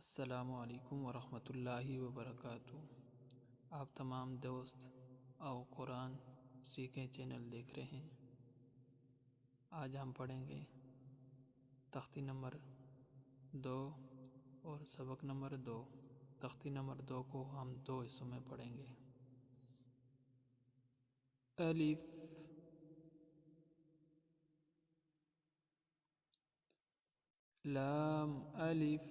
السلام علیکم ورحمۃ اللہ وبرکاتہ۔ آپ تمام دوست اور قرآن سیکھیں چینل دیکھ رہے ہیں۔ آج ہم پڑھیں گے تختی نمبر 2 اور سبق نمبر 2۔ تختی نمبر 2 کو ہم 2 حصوں میں پڑھیں گے۔ الف لام الف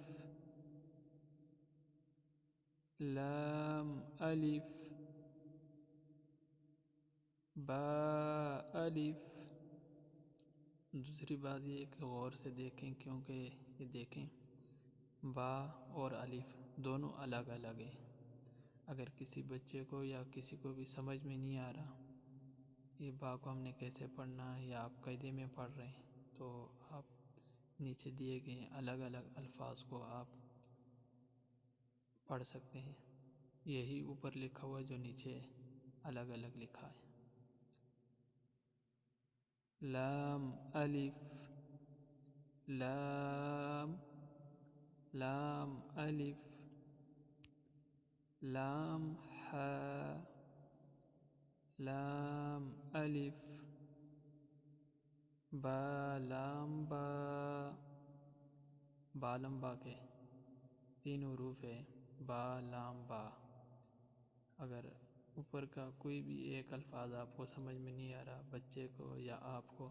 لام الف با الف۔ دوسری بات یہ کہ غور سے دیکھیں، کیونکہ یہ دیکھیں با اور الف دونوں الگ الگ ہیں۔ اگر کسی بچے کو یا کسی کو بھی سمجھ میں نہیں آ رہا یہ با کو ہم نے کیسے پڑھنا ہے، یا آپ قاعدے میں پڑھ رہے ہیں، تو آپ نیچے دیے گئے الگ الگ الفاظ کو آپ پڑھ سکتے ہیں۔ یہی اوپر لکھا ہوا جو نیچے الگ الگ لکھا ہے۔ لام الف لام لام الف لام ہا لام الف با لام با۔ با لام با کے 3 حروف ہے، با لام با۔ اگر اوپر کا کوئی بھی ایک الفاظ آپ کو سمجھ میں نہیں آ رہا، بچے کو یا آپ کو،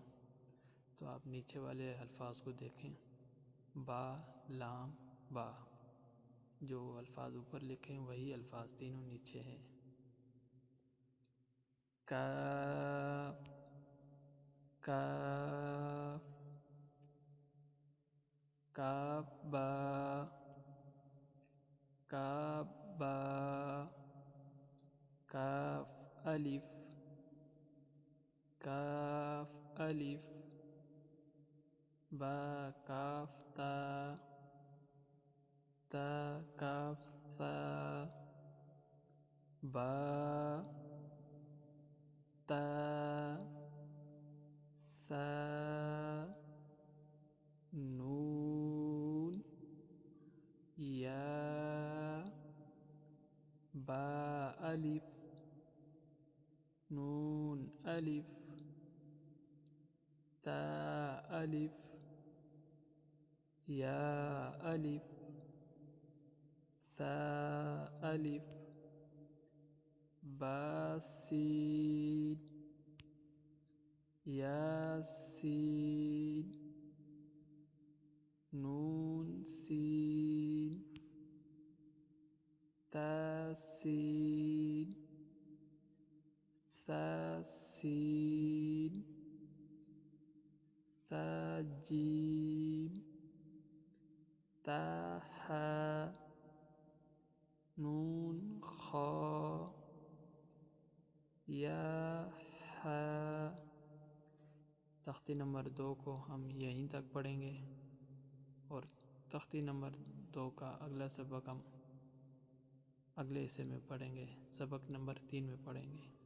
تو آپ نیچے والے الفاظ کو دیکھیں، با لام با۔ جو الفاظ اوپر لکھیں وہی الفاظ تینوں نیچے ہیں۔ کاف کاف کاف با کاف با کاف الف کاف الف با کاف تا تا کاف ثا با تا ثا نون یا با الف نون الف تا الف یا الف ثا الف با سین یا سین نون سین تا سین ثا سین ثا جیم تا ہا نون خا یا ہا۔ تختی نمبر 2 کو ہم یہیں تک پڑھیں گے، اور تختی نمبر 2 کا اگلا سبق ہم اگلے حصے میں پڑھیں گے، سبق نمبر 3 میں پڑھیں گے۔